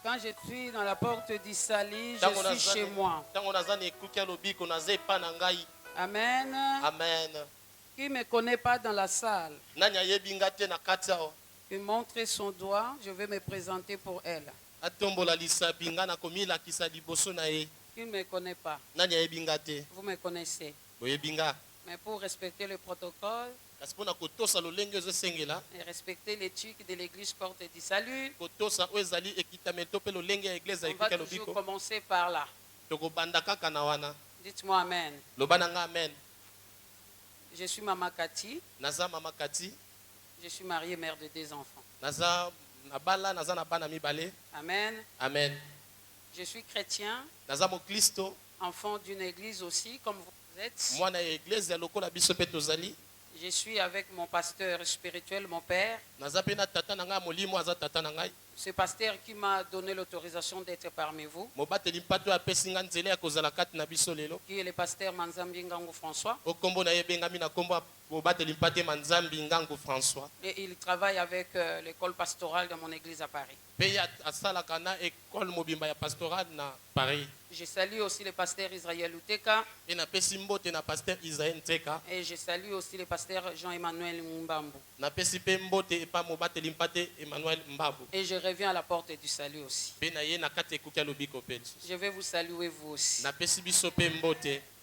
Quand je suis dans la porte d'Issali, je suis chez moi. Amen. Amen. Qui ne me connaît pas dans la salle, qui montre son doigt, je vais me présenter pour elle. Qui ne me connaît pas, vous me connaissez. Mais pour respecter le protocole et respecter l'éthique de l'église Porte du Salut, on va toujours commencer par là. Dites-moi Amen. Je suis Maman Cathy. Je suis mariée, mère de 2 enfants. Amen. Amen. Je suis chrétien, enfant d'une église aussi, comme vous êtes. Je suis avec mon pasteur spirituel, mon père. Ce pasteur qui m'a donné l'autorisation d'être parmi vous, qui est le pasteur Manzambi Ngangu François. Et il travaille avec l'école pastorale de mon église à Paris. Je salue aussi le pasteur Israël Uteka. Et je salue aussi le pasteur Jean-Emmanuel Mbambu. Et je reviens à la porte du salut aussi. Je vais vous saluer vous aussi.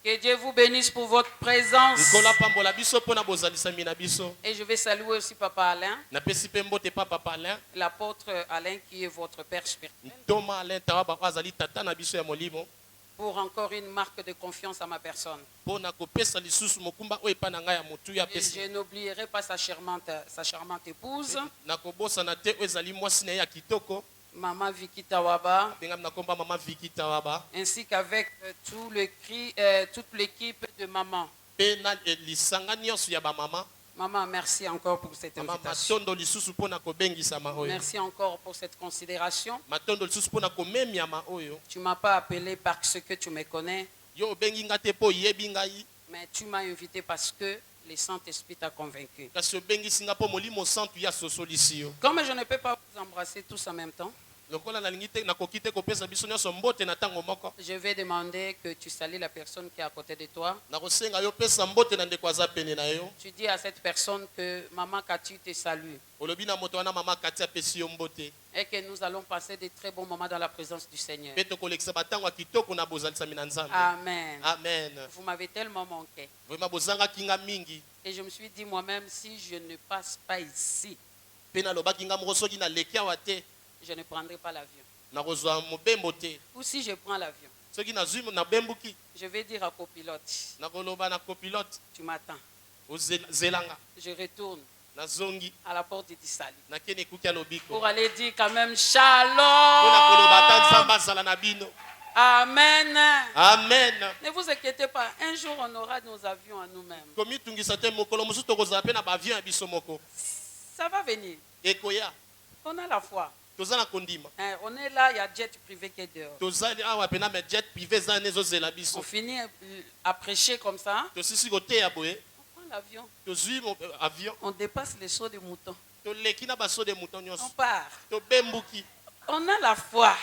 Que Dieu vous bénisse pour votre présence. Et je vais saluer aussi Papa Alain. L'apôtre Alain qui est votre père spirituel. Pour encore une marque de confiance à ma personne. Et je n'oublierai pas sa charmante épouse. Maman Vicky Tawaba, ainsi qu'avec toute l'équipe de maman. Maman, merci encore pour cette invitation. Merci encore pour cette considération. Tu ne m'as pas appelé parce que tu me connais, mais tu m'as invité parce que le Saint-Esprit t'a convaincu. Comme je ne peux pas vous embrasser tous en même temps, je vais demander que tu salues la personne qui est à côté de toi. Tu dis à cette personne que Maman Cathy te salue. Et que nous allons passer de très bons moments dans la présence du Seigneur. Amen. Amen. Vous m'avez tellement manqué. Et je me suis dit moi-même, si je ne passe pas ici, je ne prendrai pas l'avion. Ou si je prends l'avion, je vais dire à copilote, tu m'attends. Je retourne à la porte d'Issali pour aller dire quand même shalom. Amen. Amen. Ne vous inquiétez pas, un jour on aura nos avions à nous-mêmes. Ça va venir. On a la foi. On est là, il y a jet privé qui est dehors. On finit à prêcher comme ça. On prend l'avion. On dépasse les sauts de moutons. On part. On a la foi.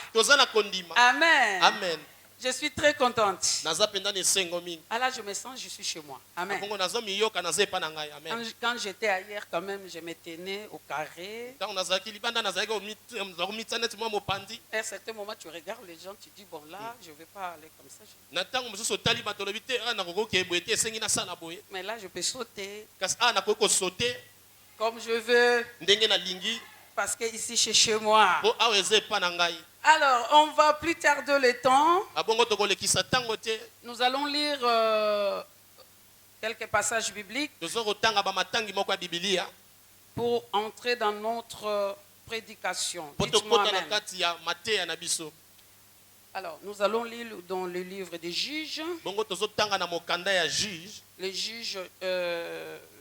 Amen. Amen. Je suis très contente. Alors je me sens, je suis chez moi. Amen. Quand j'étais ailleurs, quand même, je me tenais au carré. À un certain moment, tu regardes les gens, tu dis, bon là, je ne vais pas aller comme ça. Mais là, je peux sauter comme je veux. Parce que ici, c'est chez moi. Alors, on va plus tarder le temps. Nous allons lire quelques passages bibliques pour entrer dans notre prédication. Dites-moi amen. Alors, nous allons lire dans le livre des Juges. Les Juges,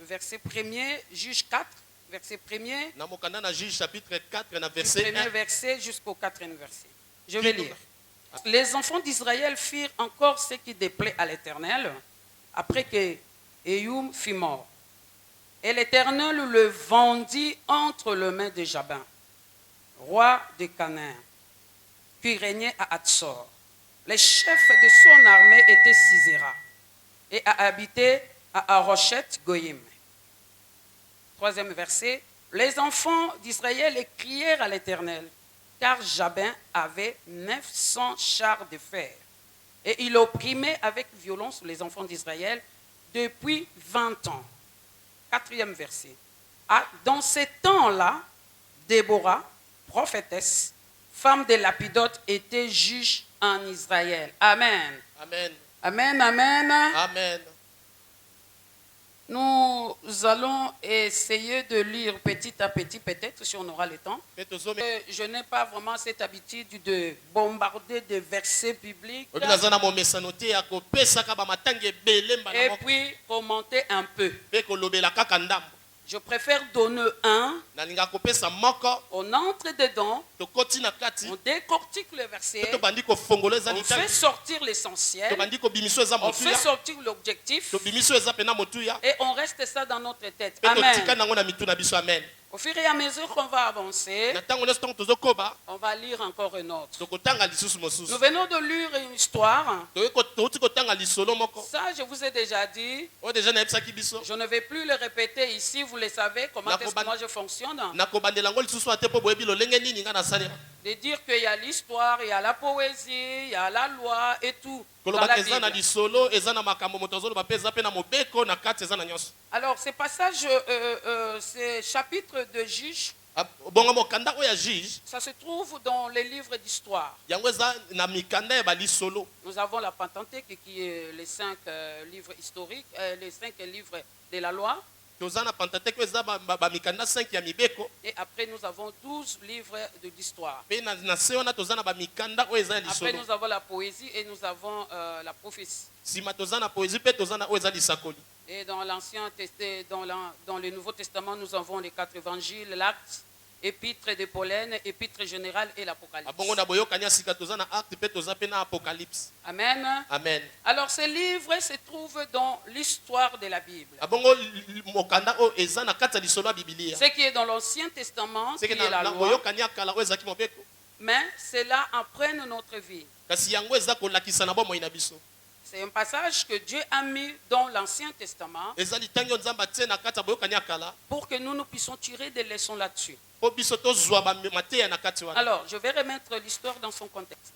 verset 1er, Juge 4. Verset 1er, chapitre 4, du premier verset jusqu'au 4e verset. Je vais lire. Les enfants d'Israël firent encore ce qui déplaît à l'Éternel, après que Éhoum fut mort. Et l'Éternel le vendit entre les mains de Jabin, roi de Canaan, qui régnait à Hatzor. Le chef de son armée était Sisera et a habité à Aroshet Goïm. 3e verset. Les enfants d'Israël crièrent à l'Éternel, car Jabin avait 900 chars de fer. Et il opprimait avec violence les enfants d'Israël depuis 20 ans. 4e verset. Dans ces temps-là, Déborah, prophétesse, femme de Lapidote, était juge en Israël. Amen. Amen. Amen, amen. Amen. Nous allons essayer de lire petit à petit, peut-être si on aura le temps. Je n'ai pas vraiment cette habitude de bombarder des versets bibliques. Et puis commenter un peu. Je préfère donner un. On entre dedans. On décortique le verset. On fait sortir l'essentiel. On fait sortir l'objectif. Et on reste ça dans notre tête. Amen. Au fur et à mesure qu'on va avancer, on va lire encore une autre. Nous venons de lire une histoire. Ça, je vous ai déjà dit. Je ne vais plus le répéter ici. Vous le savez comment est-ce que moi je fonctionne. De dire qu'il y a l'histoire, il y a la poésie, il y a la loi et tout. Alors, ce passage, ce chapitre de Juge, ça se trouve dans les livres d'histoire. Nous avons la Pentateuque qui est les 5 livres historiques, les 5 livres de la loi. Et après, nous avons 12 livres d'histoire. Après, nous avons la poésie et nous avons la prophétie. Et dans l'Ancien Testament, dans le Nouveau Testament, nous avons les 4 évangiles, l'Acte, Épître de Pollen, Épître générale et l'Apocalypse. Amen. Amen. Alors, ce livre se trouve dans l'histoire de la Bible. Ce qui est dans l'Ancien Testament, qui est la loi, mais cela apprenne notre vie. C'est un passage que Dieu a mis dans l'Ancien Testament pour que nous puissions tirer des leçons là-dessus. Alors, je vais remettre l'histoire dans son contexte.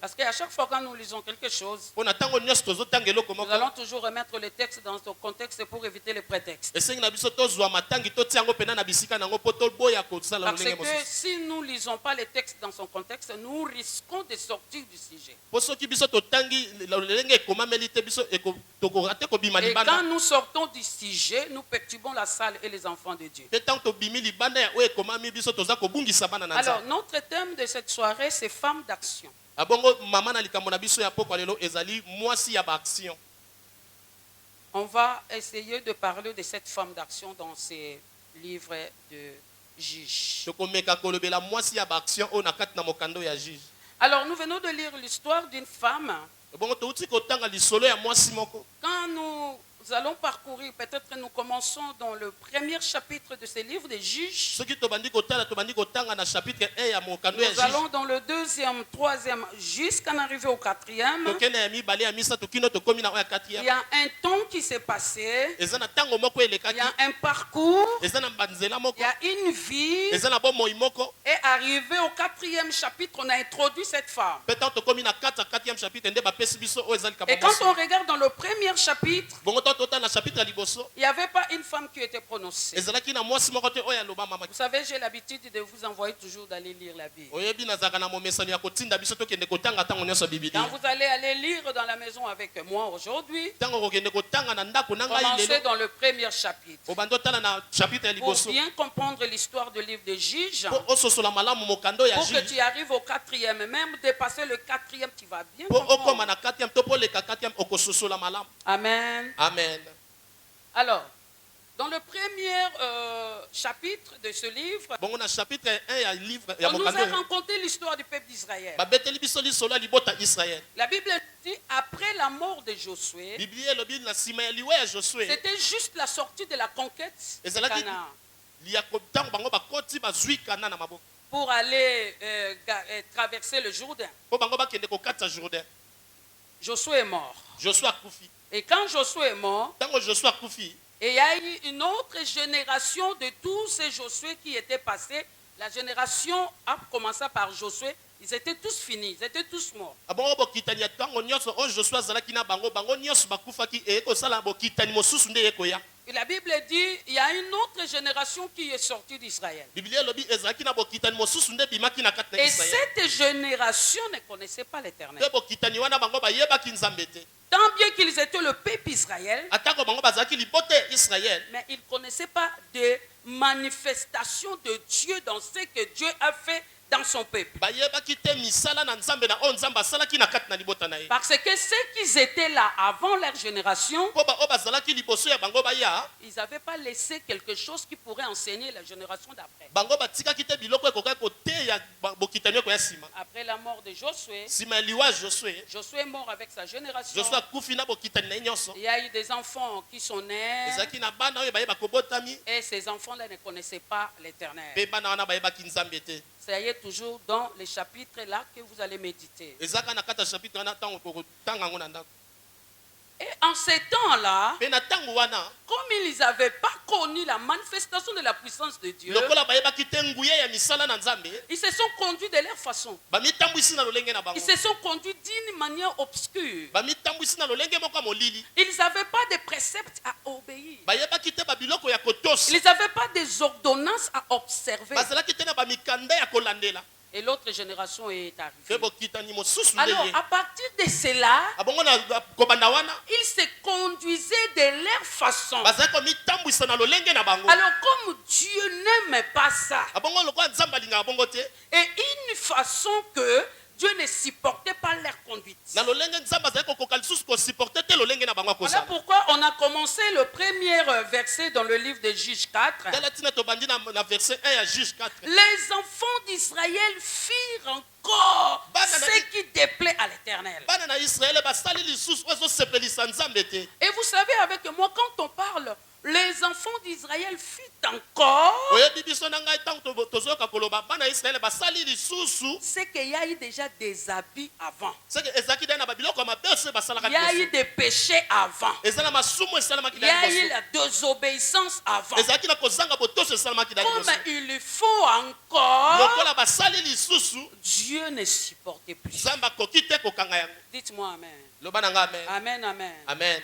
Parce qu'à chaque fois que nous lisons quelque chose, nous allons toujours remettre le texte dans son contexte pour éviter les prétextes. Parce que si nous ne lisons pas le texte dans son contexte, nous risquons de sortir du sujet. Et quand nous sortons du sujet, nous perturbons la salle et les enfants de Dieu. Alors, notre thème de cette soirée, c'est femmes d'action. On va essayer de parler de cette femme d'action dans ces livres de Juges. Alors, nous venons de lire l'histoire d'une femme. Quand nous allons parcourir, peut-être que nous commençons dans le premier chapitre de ce livre des Juges. Nous allons dans le 2e, 3e, jusqu'à arriver au 4e. Il y a un temps qui s'est passé. Il y a un parcours. Il y a une vie. Et arrivé au 4e chapitre, on a introduit cette femme. Et quand on regarde dans le premier chapitre, il n'y avait pas une femme qui était prononcée. Vous savez, j'ai l'habitude de vous envoyer toujours d'aller lire la Bible. Quand vous allez aller lire dans la maison avec moi aujourd'hui, commencez dans le premier chapitre. Pour bien comprendre l'histoire du livre de Juges, pour que tu arrives au 4e, même dépasser le 4e, tu vas bien comprendre. Amen. Amen. Alors, dans le premier chapitre de ce livre, on nous a raconté l'histoire du peuple d'Israël. La Bible dit, après la mort de Josué, c'était juste la sortie de la conquête de Canaan. pour aller traverser le Jourdain. Josué est mort. Et quand Josué est mort, et il y a eu une autre génération de tous ces Josué qui étaient passés. La génération a commencé par Josué. Ils étaient tous finis, ils étaient tous morts. Et la Bible dit, il y a une autre génération qui est sortie d'Israël. Et cette génération ne connaissait pas l'Éternel. Tant bien qu'ils étaient le peuple Israël, mais ils ne connaissaient pas de manifestation de Dieu dans ce que Dieu a fait dans son peuple. Parce que ceux qui étaient là avant leur génération, ils n'avaient pas laissé quelque chose qui pourrait enseigner la génération d'après. Après la mort de Josué, Josué est mort avec sa génération. Il y a eu des enfants qui sont nés et ces enfants-là ne connaissaient pas l'Éternel. Soyez toujours dans les chapitres là que vous allez méditer. Et en ces temps-là, comme ils n'avaient pas connu la manifestation de la puissance de Dieu, ils se sont conduits de leur façon. Ils se sont conduits d'une manière obscure. Ils n'avaient pas de préceptes à obéir. Ils n'avaient pas des ordonnances à observer. Et l'autre génération est arrivée. Alors, à partir de cela, ils se conduisaient de leur façon. Alors, comme Dieu n'aimait pas ça, et une façon que Dieu ne supportait pas leur conduite. Voilà pourquoi on a commencé le premier verset dans le livre de Juges 4. Les enfants d'Israël firent encore ce qui déplaît à l'Éternel. Et vous savez avec moi, quand on parle, les enfants d'Israël firent encore, c'est qu'il y a eu déjà des habits avant. Il y a eu des péchés avant. Il y a eu la désobéissance avant. Comme il faut encore, Dieu ne supportait plus. Dites-moi amen. Amen, amen. Amen.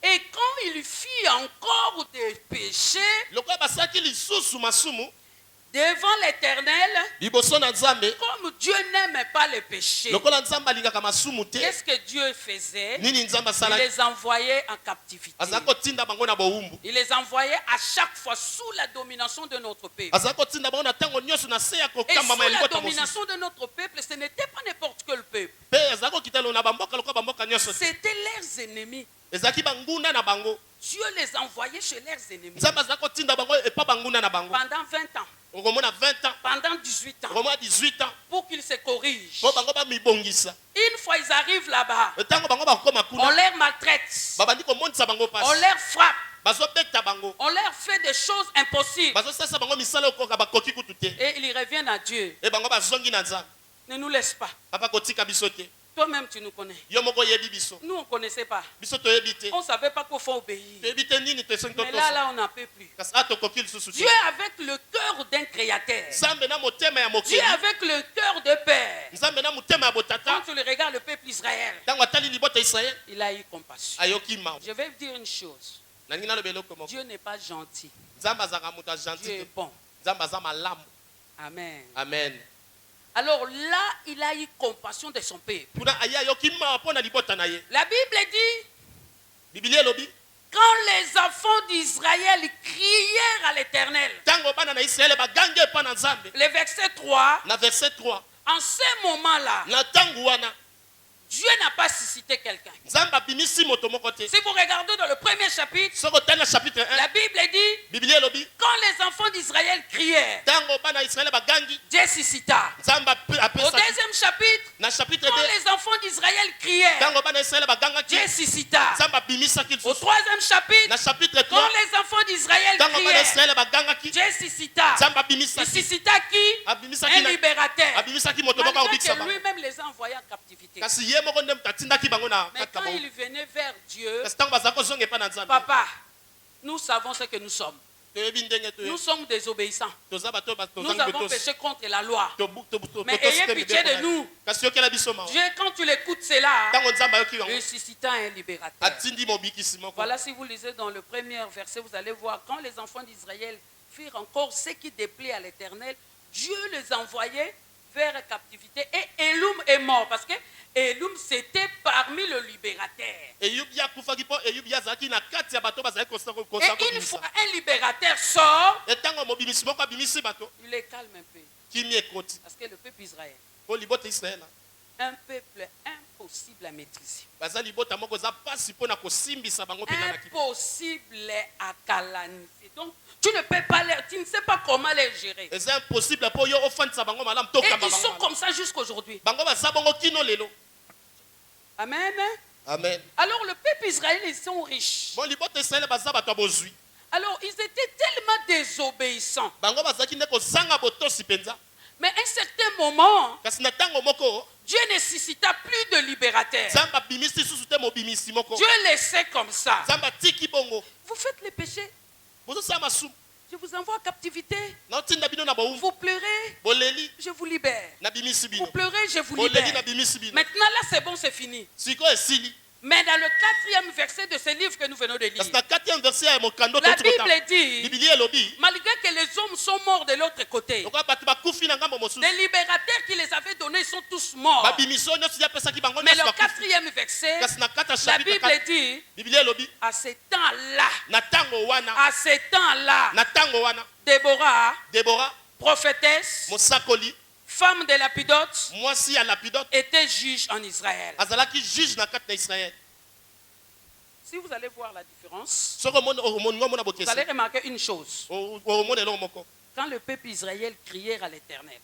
Et quand il fit encore des péchés devant l'Éternel, comme Dieu n'aimait pas les péchés, qu'est-ce que Dieu faisait? Il les envoyait en captivité. Il les envoyait à chaque fois sous la domination de notre peuple. Et sous la domination de notre peuple, ce n'était pas n'importe quel peuple. C'était leurs ennemis. Dieu les envoyait chez leurs ennemis. Pendant 20 ans. Pendant 18 ans. Pour qu'ils se corrigent. Une fois ils arrivent là-bas, on les maltraite. On les frappe. On leur fait des choses impossibles. Et ils reviennent à Dieu. Ne nous laisse pas. Toi-même, tu nous connais. Nous, on ne connaissait pas. On ne savait pas qu'il faut obéir. Mais là, on n'en peut plus. Dieu avec le cœur d'un créateur. Dieu avec le cœur de père. Quand tu regardes le peuple Israël, il a eu compassion. Je vais vous dire une chose. Dieu n'est pas gentil. Dieu est bon. Amen. Amen. Alors là, il a eu compassion de son peuple. La Bible dit, quand les enfants d'Israël crièrent à l'Éternel, le verset 3, en ce moment-là, Dieu n'a pas suscité quelqu'un. Si vous regardez dans le premier chapitre, la Bible dit, quand les enfants d'Israël crièrent, Dieu suscita. Au deuxième chapitre, quand les enfants d'Israël crièrent, Dieu suscita. Au troisième chapitre, quand les enfants d'Israël crièrent, Dieu suscita. Il suscita qui? Un libérateur. Malgré que lui-même les a envoyés en captivité. Mais quand il venait vers Dieu, papa, nous savons ce que nous sommes. Nous sommes désobéissants. Nous avons péché contre la loi. Mais ayez pitié de nous. Dieu, quand tu l'écoutes, c'est là. Ressuscitant un libérateur. Voilà, si vous lisez dans le premier verset, vous allez voir, quand les enfants d'Israël firent encore ce qui déplaît à l'Éternel, Dieu les envoyait vers la captivité. Et Eloum est mort. Parce que Eloum, c'était parmi le libérateur. Et une fois un libérateur sort, il les calme un peu. Parce que le peuple Israël, un peuple impossible à maîtriser. Impossible à canaliser. Donc, tu ne peux pas les, tu ne sais pas comment les gérer. Et ils sont comme ça jusqu'aujourd'hui. Amen. Amen. Alors le peuple israélien, ils sont riches. Alors ils étaient tellement désobéissants. Mais à un certain moment, Dieu ne suscita plus de libérateur. Dieu laissait comme ça. Vous faites les péchés. Je vous envoie en captivité. Vous pleurez, je vous libère. Vous pleurez, je vous libère. Maintenant là c'est bon, c'est fini. Mais dans le 4e verset de ce livre que nous venons de lire, la Bible dit, malgré que les hommes sont morts de l'autre côté, les libérateurs qui les avaient donnés sont tous morts. Mais le 4e verset, la Bible dit, à ce temps-là, Déborah, prophétesse, femme de Lapidote, était juge en Israël. Si vous allez voir la différence, vous allez remarquer une chose. Quand le peuple israélien criait à l'Éternel,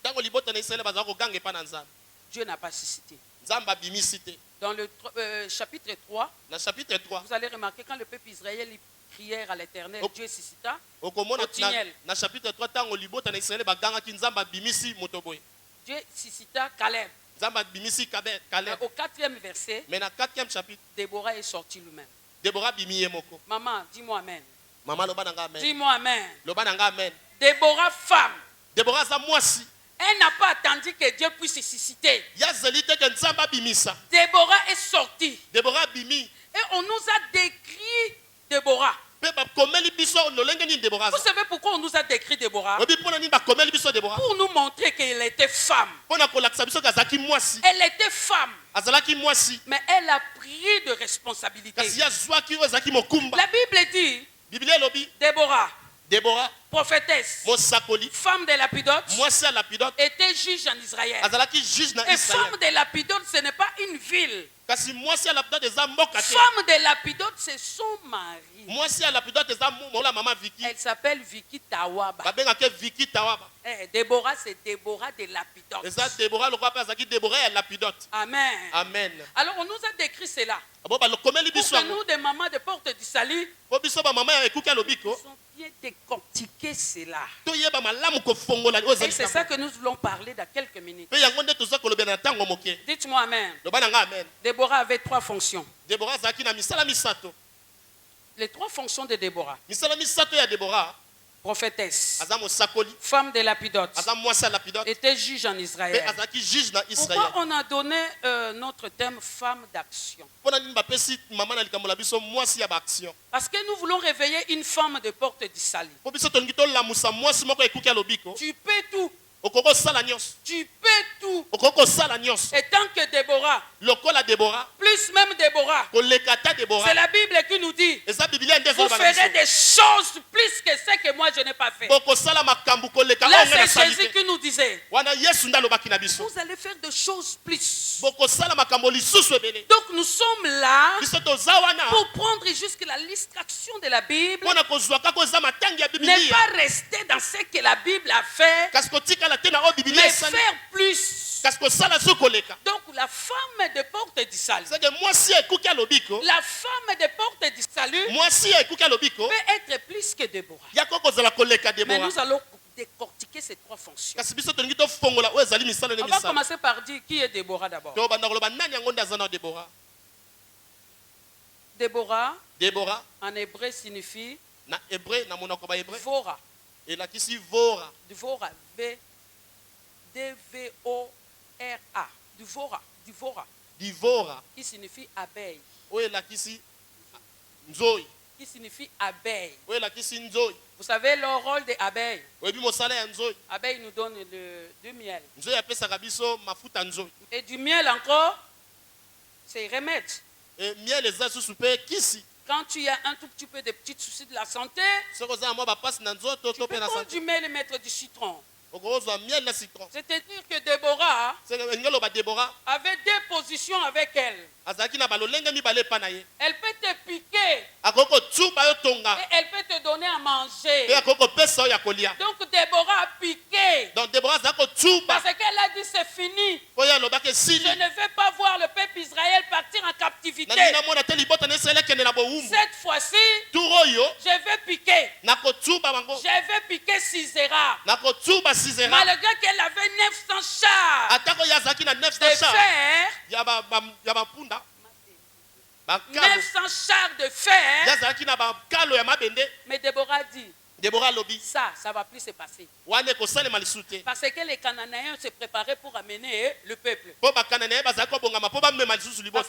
Dieu n'a pas suscité. Dans le chapitre 3, vous allez remarquer quand le peuple israélien criait à l'Éternel, Dieu suscita. Dieu suscita Caleb. Au 4e verset, Déborah est sortie lui-même. Maman, dis-moi amen. Dis-moi amen. Déborah femme. Elle n'a pas attendu que Dieu puisse se susciter. Déborah est sortie. Et on nous a décrit Déborah. Vous savez pourquoi on nous a décrit Déborah? Pour nous montrer qu'elle était femme. Elle était femme. Mais elle a pris de responsabilité. La Bible dit, Déborah, prophétesse, femme de Lapidote, était juge en Israël. Et femme de Lapidote, ce n'est pas une ville. Femme de Lapidote, c'est son mari. Elle s'appelle Vicky Tawaba. Déborah, c'est Déborah de Lapidote. Amen. Amen. Alors on nous a décrit cela. Pour que nous, des mamans de Porte du Salut, sont bien décortiquer cela. Et c'est ça que nous voulons parler dans quelques minutes. Dites-moi amen. Déborah avait 3 fonctions. Les 3 fonctions de Déborah. Prophétesse, femme de Lapidote, était juge en Israël. Pourquoi on a donné notre thème femme d'action? Parce que nous voulons réveiller une femme de Porte du Salut. Tu peux tout. Tu peux tout. Et tant que Déborah, plus même Déborah, c'est la Bible qui nous dit, vous ferez des choses plus que ce que moi je n'ai pas fait. Là c'est Jésus qui nous disait, vous allez faire des choses plus. Donc nous sommes là pour prendre jusque la distraction de la Bible, ne pas rester dans ce que la Bible a fait, Mais faire plus. Donc la femme des portes du salut. La femme des portes du salut peut être plus que Déborah. Mais nous allons décortiquer ces trois fonctions. On va commencer par dire qui est Déborah d'abord. Déborah en hébreu signifie Vora. Dvora, D-V-O-R-A. Dvora. Qui signifie abeille. Qui signifie abeille. Vous savez le rôle des abeilles. Abeille nous donne du miel. Et du miel encore, c'est remède. Quand tu as un tout petit peu de petits soucis de la santé, tu peux prendre du miel et mettre du citron. C'est-à-dire que Déborah avait deux positions avec elle. Elle peut te piquer et elle peut te donner à manger. Donc Déborah a piqué parce qu'elle a dit c'est fini. Je ne vais pas voir le peuple Israël partir en captivité. Cette fois-ci, je vais piquer. Je vais piquer Sisera. Malgré qu'elle avait 900 chars de fer, 900 chars de fer, mais Déborah dit, ça va plus se passer. Parce que les Cananéens se préparaient pour amener le peuple. Parce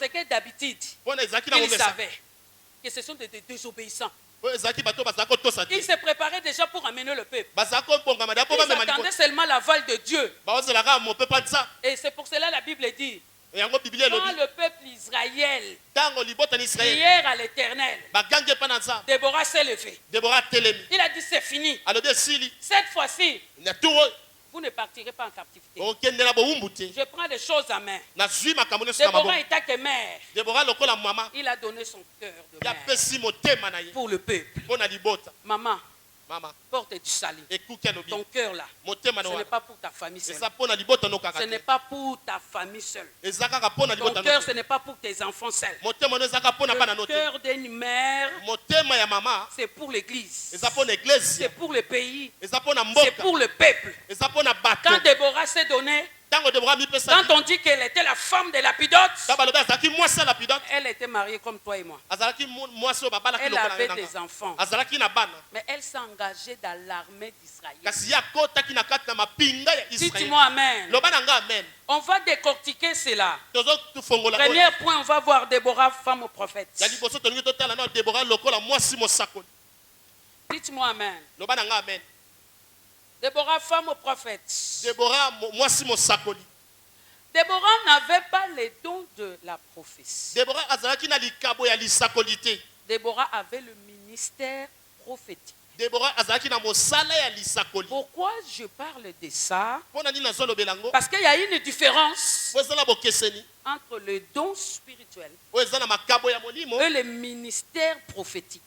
que d'habitude, ils savaient que ce sont des désobéissants. Ils se préparaient déjà pour amener le peuple. Ils attendaient seulement l'aval de Dieu. Et c'est pour cela la Bible dit, quand le peuple Israël prière à l'Éternel, Déborah s'est levé. Il a dit c'est fini. Cette fois-ci, vous ne partirez pas en captivité. Je prends les choses à main. Déborah était que mère. Il a donné son cœur de mère pour le peuple. Maman, porte du salut. Ton cœur là, ce n'est pas pour ta famille seule. Ce n'est pas pour ta famille seule. Ton cœur, ce n'est pas pour tes enfants seuls. Le cœur d'une mère, c'est pour l'église. C'est pour le pays. C'est pour le peuple. Quand Déborah s'est donnée, quand on dit qu'elle était la femme de Lapidote, elle était mariée comme toi et moi. Elle avait des enfants. Mais elle s'est engagée dans l'armée d'Israël. Dites-moi amen. On va décortiquer cela. Premier point, on va voir Déborah, femme au prophète. Dites-moi amen. Déborah, femme au prophète. Déborah n'avait pas les dons de la prophétie. Déborah avait le ministère prophétique. Pourquoi je parle de ça? Parce qu'il y a une différence entre le don spirituel et le ministère prophétique.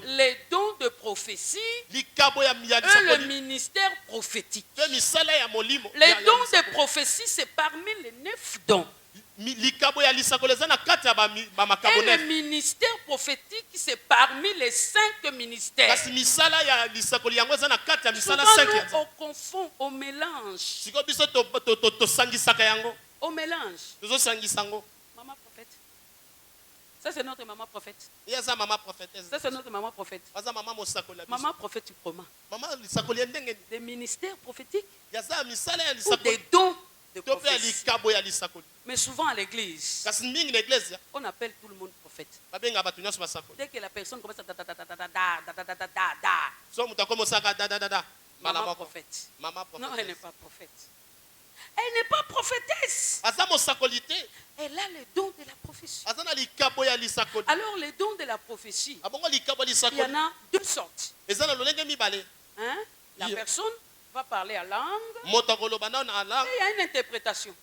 Les dons de prophétie et le ministère prophétique. Les dons de prophétie, c'est parmi les 9 dons. Et le ministère prophétique, c'est parmi les 5 ministères. Souvent, nous, on confond, on mélange. On mélange. Maman prophète. Ça, c'est notre maman prophète. Ça, c'est notre maman prophète. Maman prophète, tu promets. Des ministères prophétiques ou des dons de prophétie. Mais souvent à l'église, on appelle tout le monde prophète. Dès que la personne commence à maman prophète. Non, elle n'est pas prophète. Elle n'est pas prophétesse. Elle a le don de la prophétie. Alors les dons de la prophétie, il y en a 2 sortes. Hein? La personne va parler à langue. Et il y a une interprétation.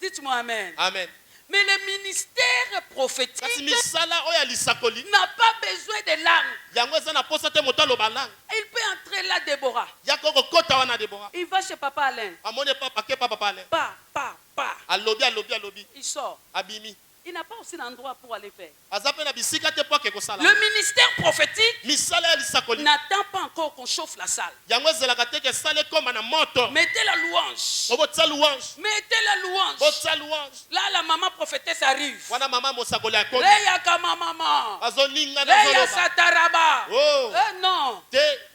Dites-moi amen. Amen. Mais le ministère prophétique n'a pas besoin de langue. Il peut entrer là, Déborah. Il va chez Papa Alain. Pas. Il sort. Il n'a pas aussi d'endroit pour aller faire. Le ministère prophétique n'attend pas encore qu'on chauffe la salle. Mettez la louange. Mettez la louange. Là, la maman prophétesse arrive. Leya kama maman. Leya sataraba. Non.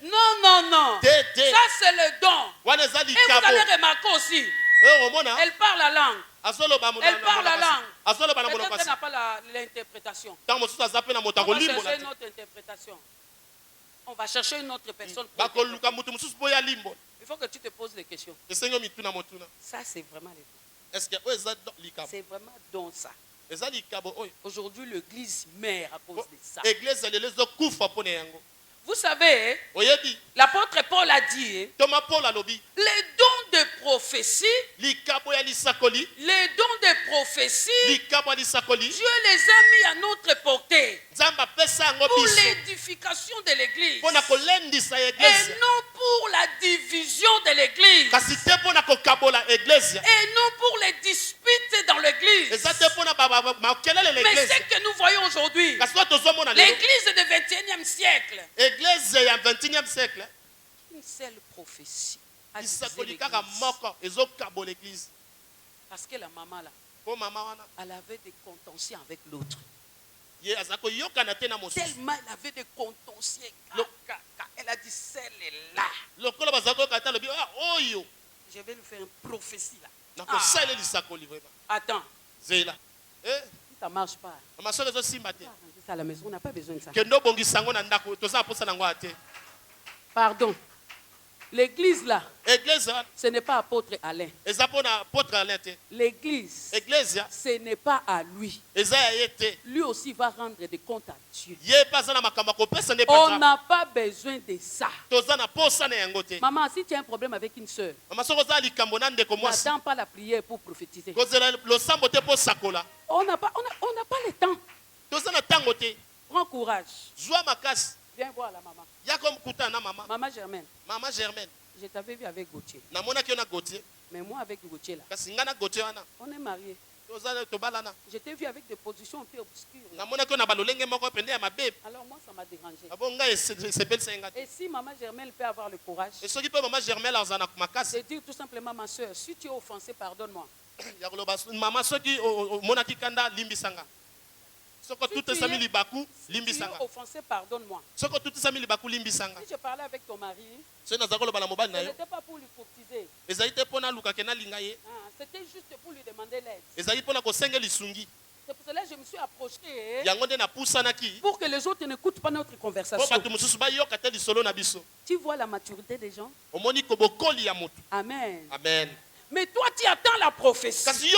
Non. Ça, c'est le don. Et vous allez remarquer aussi. Elle parle la langue. Elle parle la langue. Peut-être qu'elle n'a pas l'interprétation. On va chercher une autre interprétation. On va chercher une autre personne. Il faut que tu te poses des questions. Ça, c'est vraiment les dons. C'est vraiment don ça. Aujourd'hui, l'église meurt à cause de ça. Vous savez, l'apôtre Paul a dit, les dons de prophétie, Dieu les a mis à notre portée pour l'édification de l'église et non pour la division de l'église et non pour les disputes dans l'église. Mais ce que nous voyons aujourd'hui, l'église du 21e siècle, une seule prophétie a divisé l'église. Parce que la maman là, elle avait des contentions avec l'autre. Tellement elle avait des contentions. Elle a dit celle est là. Je vais lui faire une prophétie là. Attends. Ça ne marche pas. Ça à la maison, on n'a pas besoin de ça. Pardon. L'église là, ce n'est pas apôtre Alain. L'église, ce n'est pas à lui. Lui aussi va rendre des comptes à Dieu. On n'a pas besoin de ça. Maman, si tu as un problème avec une soeur, n'attends pas la prière pour prophétiser. On n'a pas le temps. Prends courage. Viens voir la maman. Maman Germaine. Je t'avais vu avec Gauthier. Mais moi avec Gauthier là, on est mariés. Je t'ai vu avec des positions un peu obscures. Alors moi ça m'a dérangé. Et si maman Germaine peut avoir le courage de dire tout simplement, ma soeur, si tu es offensé, pardonne-moi. Si tu es offensé, pardonne-moi. Si je parlais avec ton mari, ce n'était pas pour lui courtiser. C'était juste pour lui demander l'aide. C'est pour cela que je me suis approché pour que les autres n'écoutent pas notre conversation. Tu vois la maturité des gens? Amen. Mais toi, tu attends la prophétie.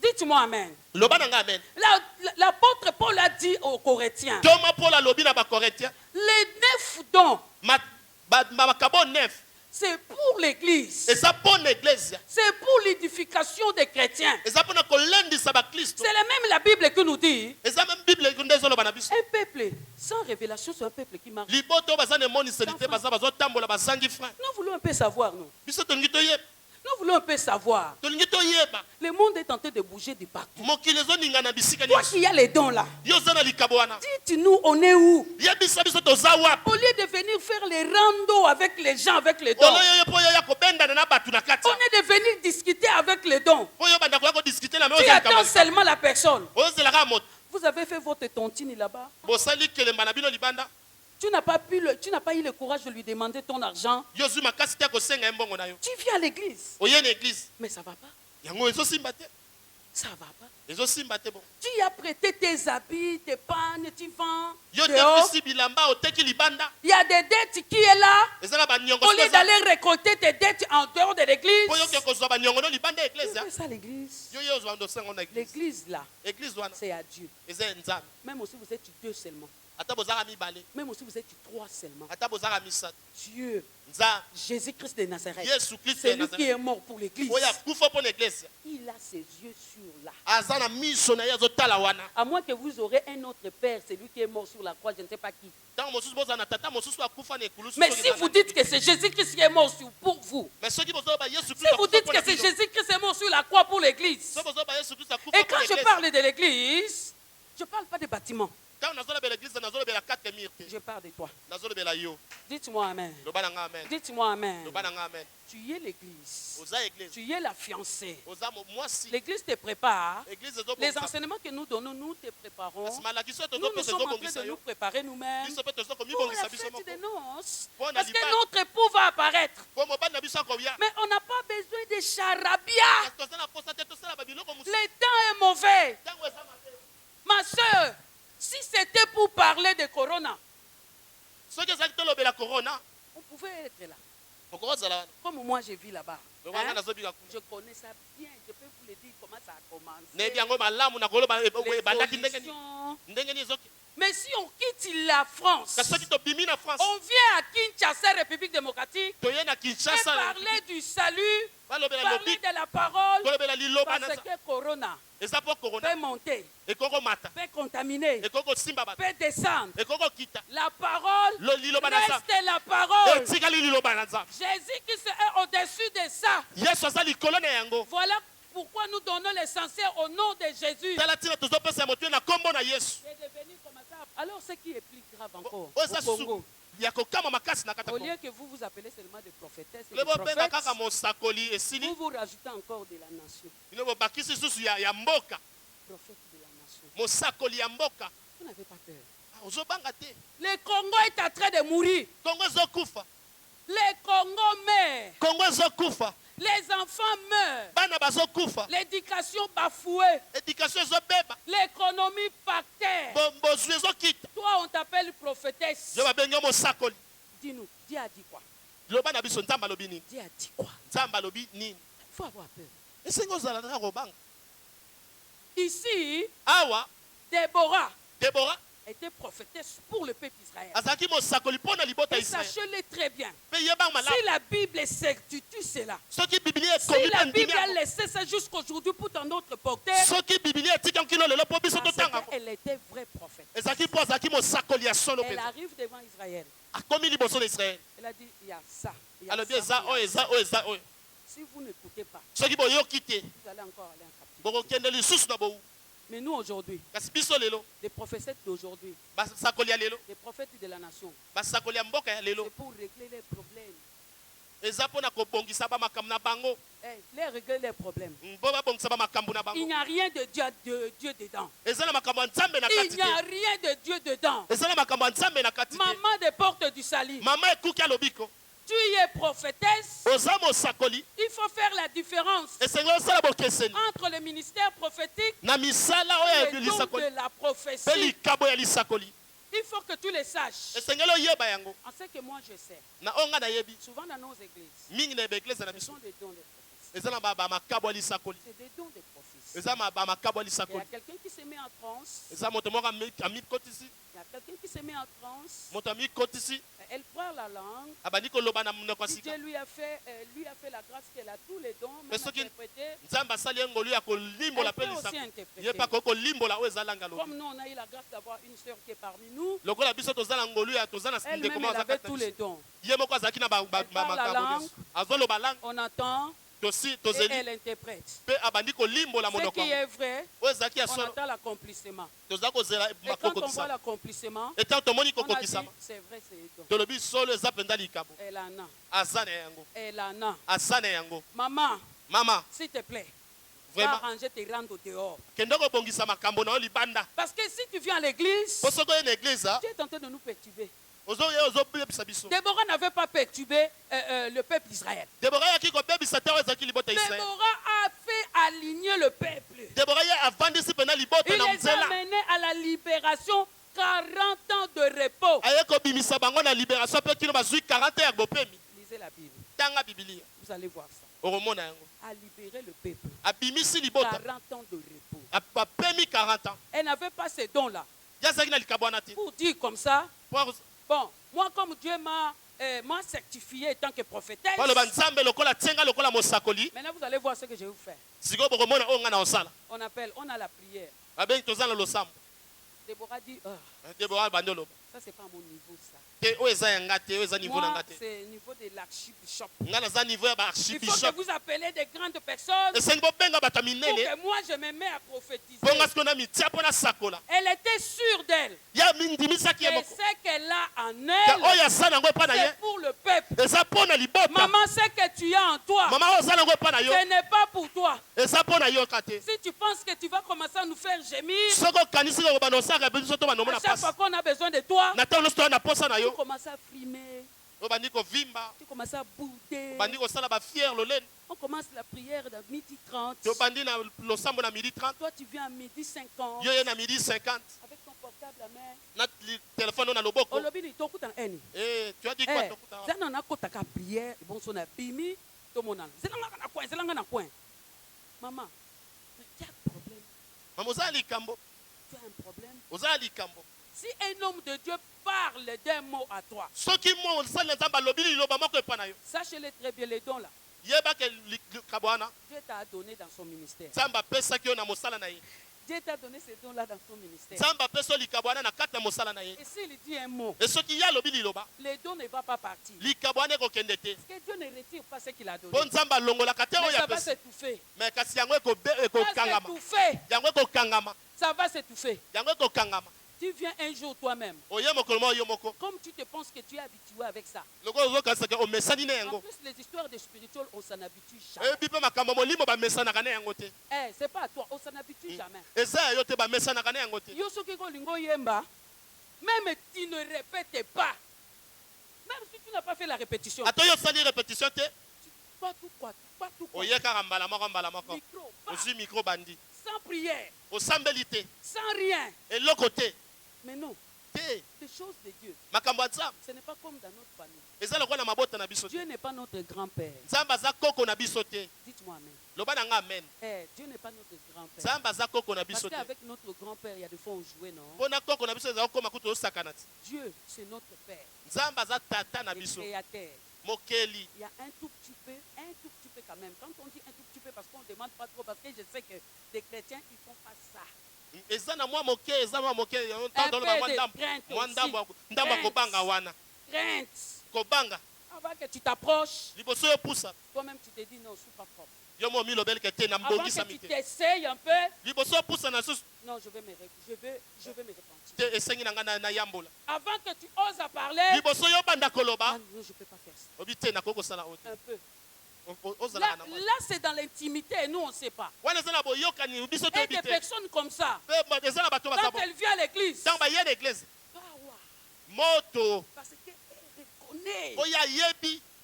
Dites-moi amen. L'apôtre Paul a dit aux Corinthiens, les 9 dons, c'est pour l'église. C'est pour l'édification des chrétiens. C'est même la Bible qui nous dit, un peuple sans révélation, c'est un peuple qui marche. Nous voulons un peu savoir, nous. Nous voulons un peu savoir. Le monde est tenté de bouger de partout. Toi qui as les dons là, dites-nous on est où? Au lieu de venir faire les randos avec les gens avec les dons, on est de venir discuter avec les dons. Tu attends seulement la personne. Vous avez fait votre tontine là-bas. Tu n'as pas eu le courage de lui demander ton argent. Tu viens à l'église. Mais ça ne va pas. Ça ne va pas. Tu as prêté tes habits, tes pannes, tu vends. Il y a des dettes qui est là. Au lieu d'aller récolter tes dettes en dehors de l'église. C'est ça l'église. L'église là, c'est à Dieu. Même aussi vous êtes deux seulement. Même si vous êtes 3 seulement. Dieu, Jésus-Christ de Nazareth, c'est lui qui est mort pour l'église. Il a ses yeux sur là. À moins que vous aurez un autre père, c'est lui qui est mort sur la croix, je ne sais pas qui. Mais si vous dites que c'est Jésus-Christ qui est mort pour vous, si vous dites que c'est Jésus-Christ qui est mort sur la croix pour l'église, et quand je parle de l'église, je ne parle pas des bâtiments. Je parle de toi. Dites-moi amen. Dites-moi amen. Tu es l'église. Tu es la fiancée. L'église te prépare. Les enseignements que nous donnons, nous te préparons. Nous sommes en train de nous préparer nous-mêmes pour la fête des noces. Parce que notre époux va apparaître. Mais on n'a pas besoin de charabia. Le temps est mauvais. Ma soeur, si c'était pour parler de Corona, on pouvait être là. Comme moi, je vis là-bas. Hein? Je connais ça bien. Je peux vous le dire comment ça a commencé. Mais si on quitte la France, on vient à Kinshasa, République démocratique, et parler du salut, parler de la parole, parce que Corona peut monter, peut contaminer, peut descendre. La parole reste la parole. Jésus qui est au-dessus de ça. Voilà pourquoi nous donnons l'essentiel au nom de Jésus. Alors ce qui est plus grave encore, au Congo, au lieu que vous vous appelez seulement des prophétesses et des prophètes, vous vous rajoutez encore de la nation. Prophète de la nation. Vous n'avez pas peur. Le Congo est en train de mourir. Le Congo meurt. Les enfants meurent. L'éducation bafouée. L'économie pactée. Toi, on t'appelle prophétesse. Dis-nous, Dieu a dit quoi? Dieu a dit quoi? Il faut avoir peur. Ici, Déborah était prophétesse pour le peuple d'Israël. Et sachez-le très bien. Si la Bible certifie cela, si la Bible a laissé ça jusqu'aujourd'hui pour ton autre porteur, elle était vraie prophète. Elle arrive devant Israël. Elle a dit, il y a ça. Il y a ça. Si vous n'écoutez pas, vous allez encore aller en captivité. Mais nous aujourd'hui, les prophètes d'aujourd'hui, les prophètes de la nation, c'est pour régler les problèmes. Les régler les problèmes. Il n'y a rien de Dieu dedans. Il n'y a rien de Dieu dedans. Maman des portes du salut. Tu es prophétesse. Il faut faire la différence entre le ministère prophétique et le don de la prophétie. Il faut que tu le saches. En ce que moi je sais, souvent dans nos églises, ce sont des dons de prophétie. C'est des dons de prophétie. Il y a quelqu'un qui se met en transe. Il y a quelqu'un qui se met en transe. Elle prend la langue. Si Dieu lui a fait la grâce qu'elle a tous les dons, même interpréter, elle peut aussi interpréter. Comme nous, on a eu la grâce d'avoir une sœur qui est parmi nous. Elle-même, elle avait tous les dons. Elle parle la langue, on entend. Et elle interprète. Ce qui est vrai, on attend l'accomplissement. Et quand on voit l'accomplissement, on a dit, c'est vrai, c'est don. Elle en a. Maman, s'il te plaît, va arranger tes rangs dehors. Parce que si tu viens à l'église, tu es en train de nous perturber. Déborah n'avait pas perturbé le peuple d'Israël. Déborah a fait aligner le peuple. Il les a menés à la libération, 40 ans de repos. Lisez la Bible. Vous allez voir ça. A libéré le peuple. 40 ans de repos. Elle n'avait pas ces dons-là. Pour dire comme ça, bon, moi comme Dieu m'a certifié en tant que prophétesse, maintenant vous allez voir ce que je vais vous faire. On a la prière. Déborah dit, ça c'est pas mon niveau ça. Moi, c'est le niveau de l'archibishop. Il faut que vous appelez des grandes personnes pour que moi je me mets à prophétiser. Elle était sûre d'elle. Et ce qu'elle a en elle, c'est pour le peuple. Maman, ce que tu as en toi, ce n'est pas pour toi. Si tu penses que tu vas commencer à nous faire gémir, à chaque fois qu'on a besoin de toi, tu commences à frimer, tu commences à bouder. On commence la prière à 12h30. Toi, tu viens à 12h50. Avec ton portable à main. Tu as dit quoi? Maman, tu as un problème. Tu as un problème. Si un homme de Dieu parle d'un mot à toi, sachez-le très bien, les dons là, Dieu t'a donné dans son ministère. Dieu t'a donné ces dons-là dans son ministère. Et s'il dit un mot, les dons ne vont pas partir. Parce que Dieu ne retire pas ce qu'il a donné. Mais ça va s'étouffer. Ça va s'étouffer. Tu viens un jour toi-même. Comme tu te penses que tu es habitué avec ça. En plus, les histoires des spirituels, on s'en habitue jamais. C'est pas à toi, on s'en habitue jamais. Même tu ne répètes pas. Même si tu n'as pas fait la répétition. Pas tout quoi. Micro, sans prière. Sans rien. Mais non. Les choses de Dieu. Ce n'est pas comme dans notre famille. Dieu n'est pas notre grand-père. Dites-moi amen. Dieu n'est pas notre grand-père. Parce qu'avec notre grand-père, il y a des fois on jouait, non? Dieu, c'est notre Père. Le créateur. Il y a un tout petit peu quand même. Quand on dit un tout petit peu, parce qu'on ne demande pas trop, parce que je sais que des chrétiens, ils ne font pas ça. Un peu de crainte. Avant que tu t'approches, toi-même tu te dis non, je ne suis pas propre. Avant que tu t'essayes un peu, non, je vais me repentir. Avant que tu oses à parler, ah, non, je ne peux pas faire ça. Un peu. Là c'est dans l'intimité et nous on ne sait pas. Et des personnes comme ça, quand elles viennent à l'église, parce qu'elles reconnaissent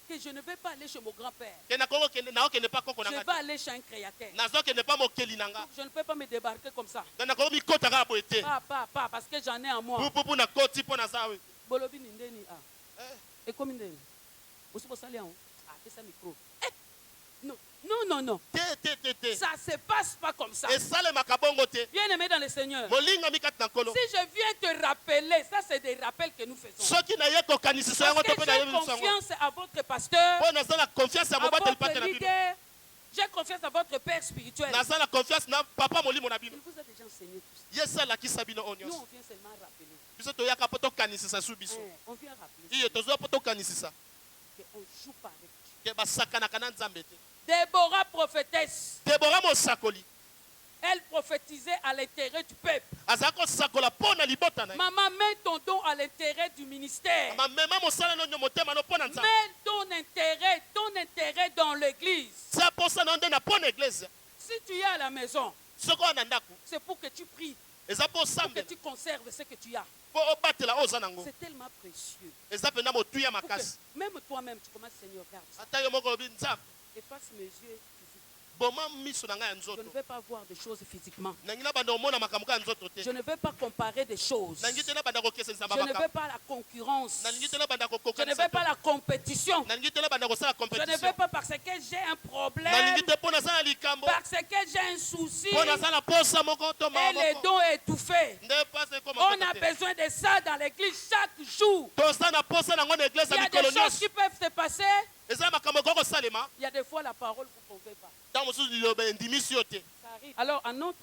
que je ne vais pas aller chez mon grand-père. Je vais aller chez un créateur. Je ne peux pas me débarquer comme ça. Pas parce que j'en ai en moi. Bolobi Nindeni a. Et comme Nindeni. Aussi pour ça, ça micro. Non. Ça ne se passe pas comme ça. Bien-aimé dans le Seigneur. Si je viens te rappeler, ça c'est des rappels que nous faisons. Parce que j'ai confiance à votre pasteur, à votre leader, j'ai confiance à votre père spirituel. Il vous a déjà enseigné tout ça. Nous on vient seulement rappeler. On vient rappeler. On joue pas avec Dieu. Déborah prophétesse. Elle prophétisait à l'intérêt du peuple. Maman, mets ton don à l'intérêt du ministère. Mets ton intérêt dans l'église. Si tu es à la maison, c'est pour que tu pries. Pour que tu conserves ce que tu as. C'est tellement précieux. Même toi-même, tu commences, Seigneur, regarde ça. Efface mes yeux. Je ne vais pas voir des choses physiquement. Je ne vais pas comparer des choses. Je ne veux pas la concurrence. Je ne veux pas la compétition. Je ne veux pas parce que j'ai un problème. Parce que j'ai un souci. Et les dons étouffés. On a besoin de ça dans l'église chaque jour. Il y a des choses qui peuvent se passer. Il y a des fois la parole vous ne pouvez pas. Alors, à notre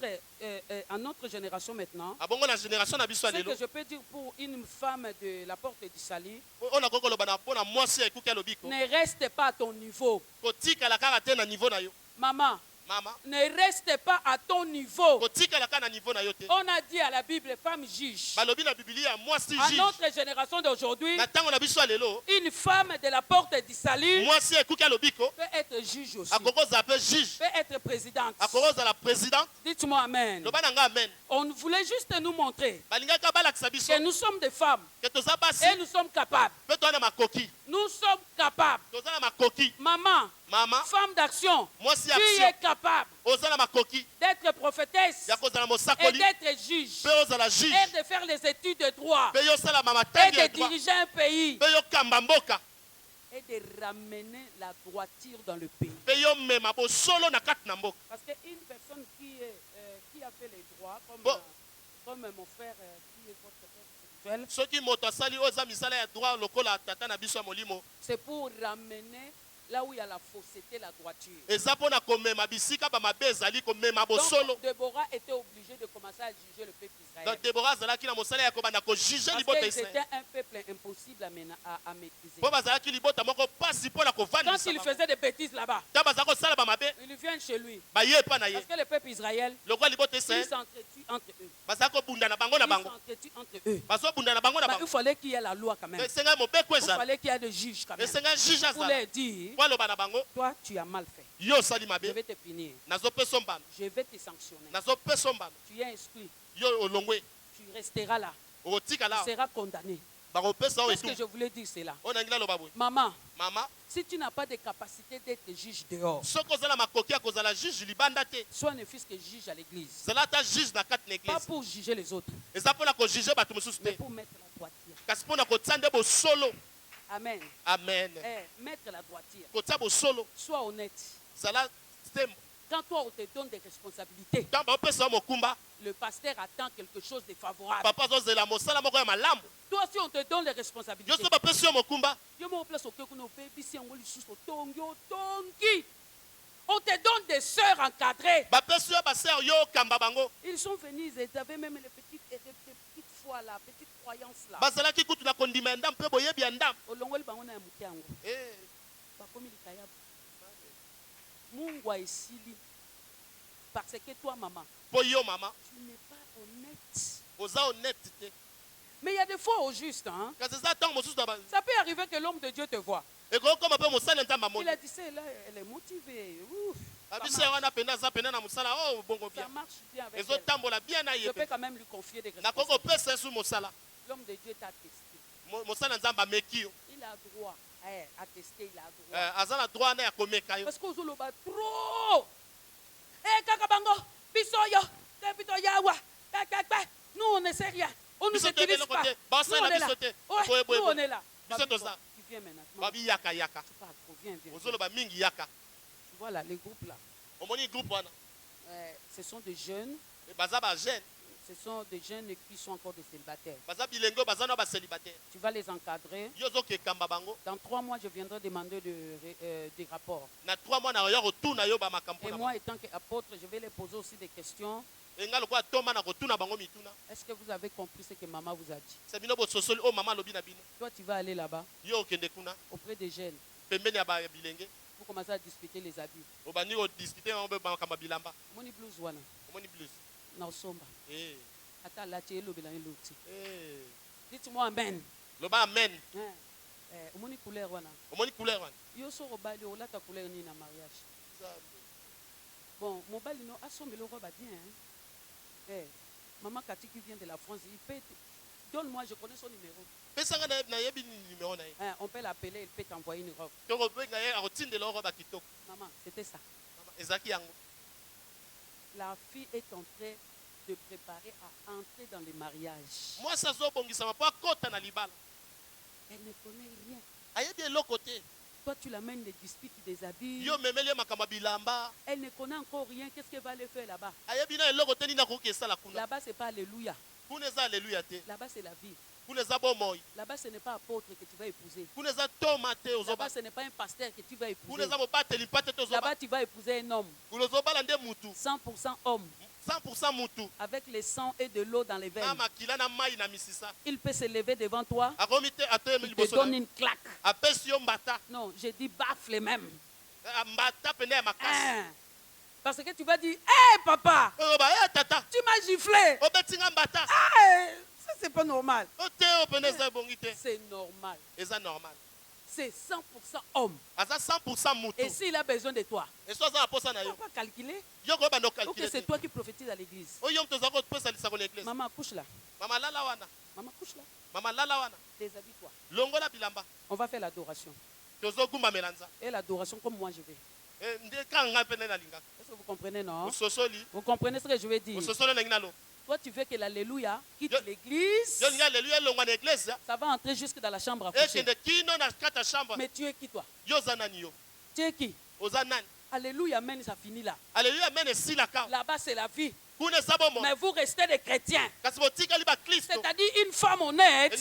génération maintenant, ce que je peux dire pour une femme de la porte du salut, ne reste pas à ton niveau. Maman, ne reste pas à ton niveau. On a dit à la Bible, femme juge. À notre génération d'aujourd'hui, une femme de la porte du salut peut être juge aussi. Peut être présidente. Dites-moi amen. On voulait juste nous montrer que nous sommes des femmes et nous sommes capables. Nous sommes capables. Maman, femme d'action, tu es capable d'être prophétesse et d'être juge et de faire les études de droit et de diriger un pays et de ramener la droiture dans le pays. Parce qu'une personne qui a fait les droits, comme mon frère qui est votre frère spirituel, c'est pour ramener là où il y a la fausseté, la droiture. Donc, Déborah était obligée de commencer à juger le peuple d'Israël. Parce qu'ils étaient un peuple impossible à maîtriser. Quand il faisait des bêtises là-bas, ils viennent chez lui. Parce que le peuple Israël, ils s'entretuent entre eux. Il fallait qu'il y ait la loi quand même. Il fallait qu'il y ait des juges quand même. Pour leur dire, toi, tu as mal fait. Je vais te punir. Je vais te sanctionner. Tu es inscrit. Tu resteras là. Tu seras condamné. Qu'est-ce que je voulais dire, c'est là. Maman, si tu n'as pas de capacité d'être juge dehors, sois ne fût-ce que juge à l'église. Pas pour juger les autres, mais pour mettre la droiture. Amen. Amen. Mettre la droiture. Sois honnête. Quand toi on te donne des responsabilités, le pasteur attend quelque chose de favorable. Toi si on te donne des responsabilités, on te donne des sœurs encadrées. Ils sont venus, ils avaient même les petites foi là, petites croyances là. Parce que toi, maman, tu n'es pas honnête. Mais il y a des fois au juste. Hein? Ça peut arriver que l'homme de Dieu te voit. Il a dit, c'est là, elle est motivée. Ouf, ça marche bien avec elle. Je peux quand même lui confier des responsabilités. L'homme de Dieu t'a testé. Il a droit à tester, il a droit. Parce que vous avez trop. Kakabango, Bisoyo, Debito Yawa, nous on ne sait rien. On ne s'utilise pas. Nous on est là. Nous on est là. Tu viens maintenant. Viens. Voilà, les groupes là. Ce sont des jeunes. Ce sont des jeunes qui sont encore des célibataires. Tu vas les encadrer. Dans 3 mois, je viendrai demander des rapports. Et moi, étant qu'apôtre, je vais les poser aussi des questions. Est-ce que vous avez compris ce que maman vous a dit? Toi, tu vas aller là-bas auprès des jeunes. Vous commencez à discuter les habits. Moni blues wana. Na osomba. Ata lache lobela loti. Dites-moi amen. Loba amen. Omoni couleur wana. Yo so robali o lata couleur ni na mariage. Bon, mon bali no asombe le roba bien. Maman Kati qui vient de la France, il peut donne-moi, je connais son numéro. On peut l'appeler, il peut t'envoyer une robe. Maman, c'était ça. La fille est en train de préparer à entrer dans le mariage. Elle ne connaît rien. Toi, tu l'amènes des disputes, des habits. Elle ne connaît encore rien. Qu'est-ce qu'elle va aller faire là-bas? Là-bas, ce n'est pas Alléluia. Là-bas, c'est la vie. Là-bas, ce n'est pas apôtre que tu vas épouser. Là-bas, ce n'est pas un pasteur que tu vas épouser. Là-bas, tu vas épouser un homme. 100% homme. 100% mutu. Avec le sang et de l'eau dans les veines. Il peut se lever devant toi. Il te donne une claque. Non, je dis baffle même. Parce que tu vas dire, hé papa, tu m'as giflé. Ça c'est pas normal. C'est normal. C'est 100% homme. Et s'il a besoin de toi, on va pas calculer. Ok, c'est toi qui prophétises à l'église. Maman, couche là. Maman, couche là. Déshabille-toi. On va faire l'adoration. Et l'adoration comme moi je vais. Est-ce que vous comprenez, non? Vous comprenez ce que je veux dire? Toi, tu veux que l'Alléluia quitte l'église. Ça va entrer jusque dans la chambre à coucher. Mais tu es qui, toi? Tu es qui? Alléluia, amen, ça finit là. Là-bas, c'est la vie. Mais vous restez des chrétiens. C'est-à-dire une femme honnête, une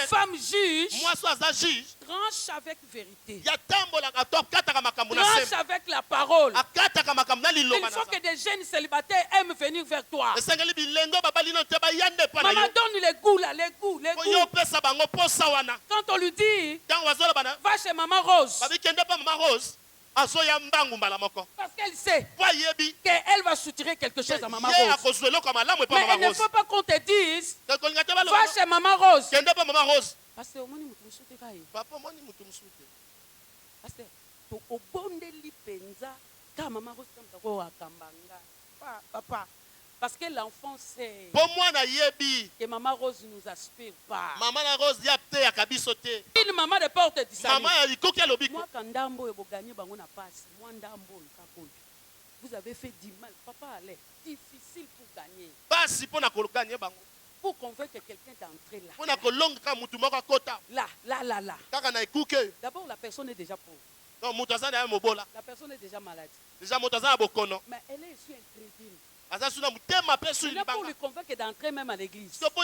femme juge, tranche avec vérité, tranche avec la parole. Il faut que des jeunes célibataires aiment venir vers toi. Maman, donne les goûts là, les goûts. Quand on lui dit, va chez Maman Rose. Parce qu'elle sait qu'elle va soutirer quelque chose à Maman Rose. Mais il ne faut pas qu'on te dise, va chez Maman Rose. Parce que papa. Parce que l'enfant sait que Maman Rose ne nous aspire pas. Une maman de porte du salut. Moi, quand Ndambo et Bogani Bangona passe, moi Ndambo, vous avez fait du mal. Papa, allez, difficile pour gagner. Pour convaincre quelqu'un d'entrer là. Là. D'abord, la personne est déjà pauvre. La personne est déjà malade. Mais elle est aussi incrédule. Là pour lui convaincre d'entrer même à l'église. C'est pas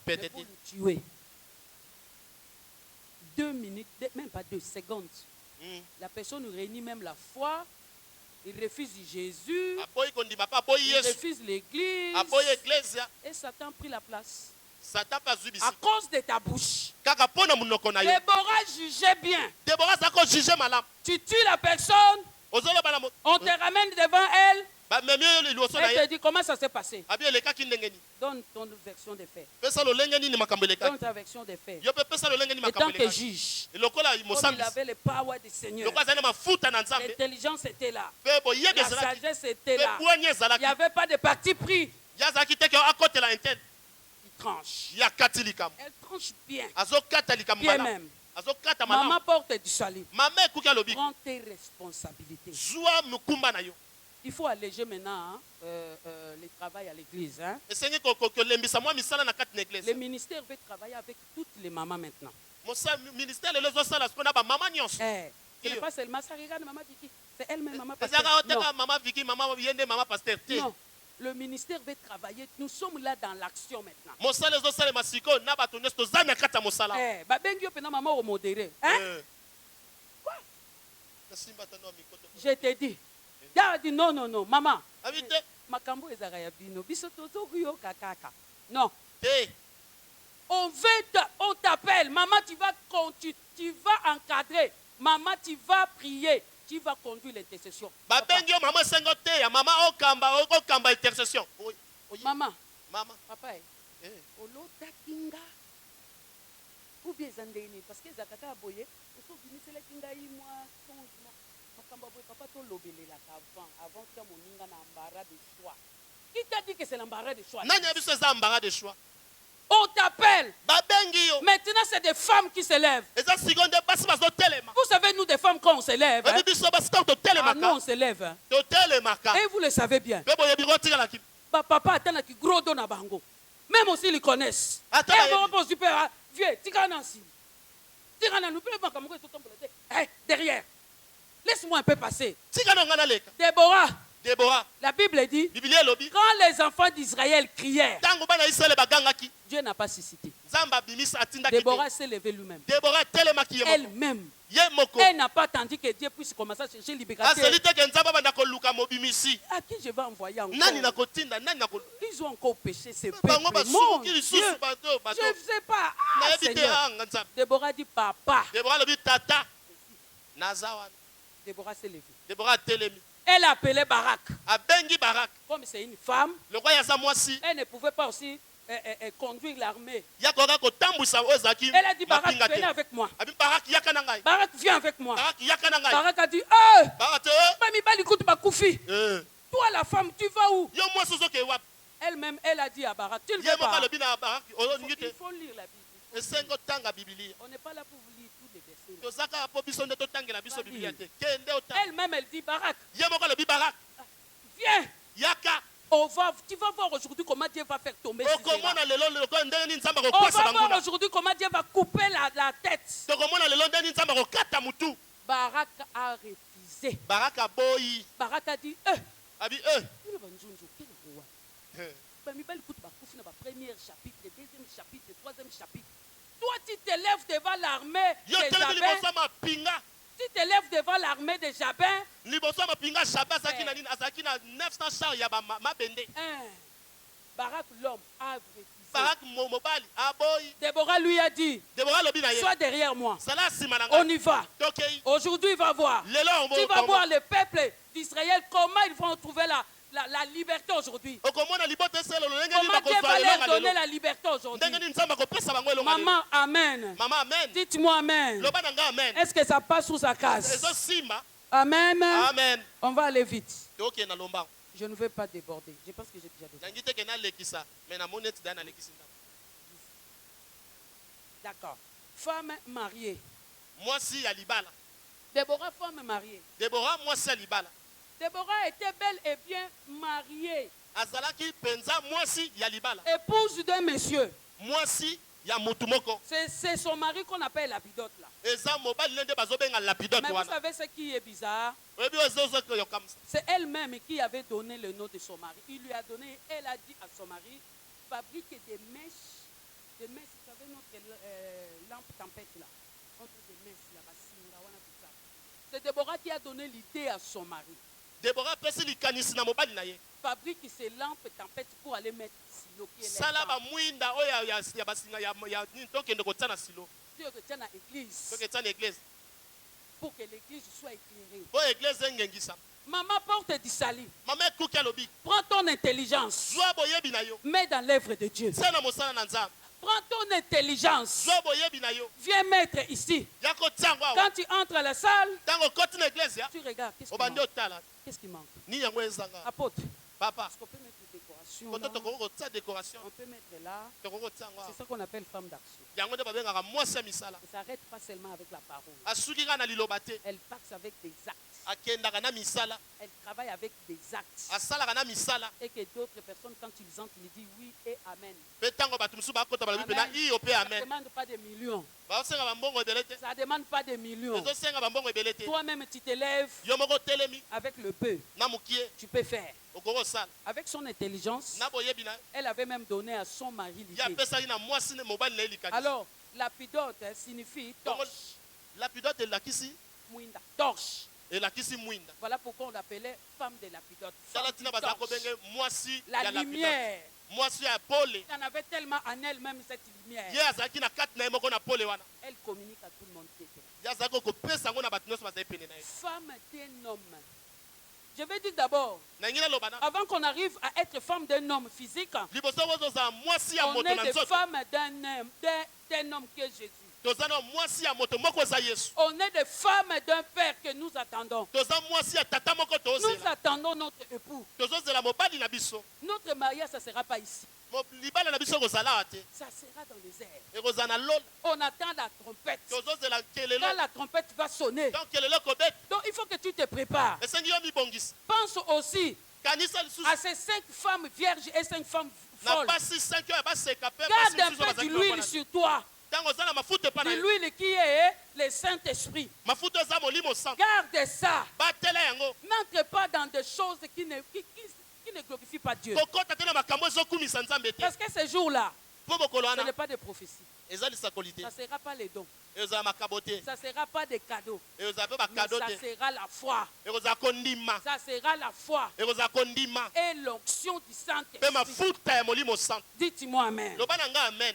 facile. Pour le tuer. 2 minutes, même pas 2 secondes. La personne réunit même la foi. Il refuse Jésus. Il refuse l'église. Et Satan a pris la place. À cause de ta bouche. Déborah jugeait bien. Tu tues la personne. On te ramène devant elle. Elle te dit comment ça s'est passé. Donne ton version des faits. Donne ta version des faits. Et tant que juge, comme il avait le power du Seigneur, l'intelligence était là, la sagesse était là, il n'y avait pas de parti pris. Il tranche. Elle tranche bien. Bien même. Maman porte du salut. Prends tes responsabilités. Il faut alléger maintenant le travail à l'église. Hein? Le ministère veut travailler avec toutes les mamans maintenant. Ce n'est pas seulement ça. Regarde maman Vicky. C'est elle-même maman pasteur. Non. Le ministère veut travailler. Nous sommes là dans l'action maintenant. Quoi? Je t'ai dit. dit non, maman. Non. On t'appelle. Maman, tu vas encadrer. Maman, tu vas prier. Tu vas conduire l'intercession. Maman, papa, ou bien zandeni parce que zakata aboye, so binisela kinga moi papa to lobelela avant que moninga na embarras de choix. Qui t'a dit que c'est l'embarras de choix? Nani a vu ces embarras de choix? On t'appelle. Maintenant, c'est des femmes qui s'élèvent. Vous savez, nous, des femmes, quand on s'élève, hein? Nous, on s'élève. Hein? Et vous le savez bien. Papa attend qui gros don à bango. Même aussi, ils connaissent. Viens, derrière. Laisse-moi un peu passer. Déborah, la Bible dit, quand les enfants d'Israël crièrent, Dieu n'a pas suscité. Déborah s'est levée lui-même. Elle-même. Elle n'a pas attendu que Dieu puisse commencer à chercher libérateur. À qui je vais envoyer encore? Ils ont encore péché, ces peuples. Mon Dieu, je ne sais pas. Ah, Seigneur. Déborah dit papa. Déborah s'est levée. Elle a appelé Barak. Comme c'est une femme, elle ne pouvait pas aussi conduire l'armée. Elle a dit Barak, venez avec moi. Barak, viens avec moi. Barak a dit, toi la femme, tu vas où? Elle-même, elle a dit à Barak, tu ne veux pas. Il faut lire la Bible. On n'est pas là pour vous lire tous les versets. Elle-même, elle dit Barak, viens. Tu vas voir aujourd'hui comment Dieu va faire tomber Sisera. On va voir aujourd'hui comment Dieu va couper la tête. Barak a refusé. Barak a dit, premier chapitre, deuxième chapitre, troisième chapitre. Toi, tu t'élèves devant l'armée de Jabin. Tu t'élèves devant l'armée de Jabin. Barak, l'homme, a refusé. Déborah lui a dit, sois derrière moi. On y va. Aujourd'hui, il va voir. Tu vas voir le peuple d'Israël, comment ils vont trouver la liberté aujourd'hui. Comment Dieu va leur donner la liberté aujourd'hui. Maman, amen. Dites-moi amen. Est-ce que ça passe sous sa case? Amen. On va aller vite. Je ne veux pas déborder. Je pense que j'ai déjà déborder. D'accord. Femme mariée. Déborah, femme mariée. Déborah était belle et bien mariée. Épouse d'un monsieur. C'est son mari qu'on appelle Lapidote là. Mais vous savez ce qui est bizarre? C'est elle-même qui avait donné le nom de son mari. Il lui a donné, elle a dit à son mari, fabrique des mèches. Des mèches, vous savez notre lampe tempête là. Des mèches là, c'est Déborah qui a donné l'idée à son mari. Fabrique ces lampes tempête pour aller mettre silo qui est l'église. Pour que l'église soit éclairée. Maman porte du sali. Prends ton intelligence. Mets dans l'œuvre de Dieu. Prends ton intelligence. Viens mettre ici. Quand tu entres à la salle, tu regardes. Qu'est-ce qui manque? Apôtre. Papa. Est-ce qu'on peut mettre des décorations? On peut mettre là. C'est ça qu'on appelle femme d'action. Elle ne s'arrête pas seulement avec la parole. Elle passe avec des actes. Elle travaille avec des actes. Et que d'autres personnes, quand ils entrent, ils disent oui et amen. Ça ne demande pas des millions. Ça ne demande pas des millions. Toi-même, tu t'élèves avec le peu. Tu peux faire. Avec son intelligence, elle avait même donné à son mari l'idée. Alors, lapidote signifie torche. Lapidote est la kisi? Torche. Voilà pourquoi on l'appelait femme de lapidote. La lumière. Elle en avait tellement en elle-même cette lumière. Elle communique à tout le monde qui était là. Femme d'un homme. Je vais dire d'abord, avant qu'on arrive à être femme d'un homme physique, on est des femmes d'un homme qui est Jésus. On est des femmes d'un père que nous attendons. Nous attendons notre époux. Notre mariage, ça ne sera pas ici. Ça sera dans les airs. On attend la trompette. Quand la trompette va sonner. Donc il faut que tu te prépares. Pense aussi à ces 5 femmes vierges et 5 femmes folles. Garde un peu de l'huile sur toi. De l'huile qui est le Saint-Esprit. Garde ça. N'entre pas dans des choses qui ne glorifient pas Dieu. Parce que ces jours-là, ce n'est pas des prophéties. Ça ne sera pas les dons. Ça ne sera pas des cadeaux. Mais ça sera la foi. Ça sera la foi. Et l'onction du Saint-Esprit. Dites-moi Amen.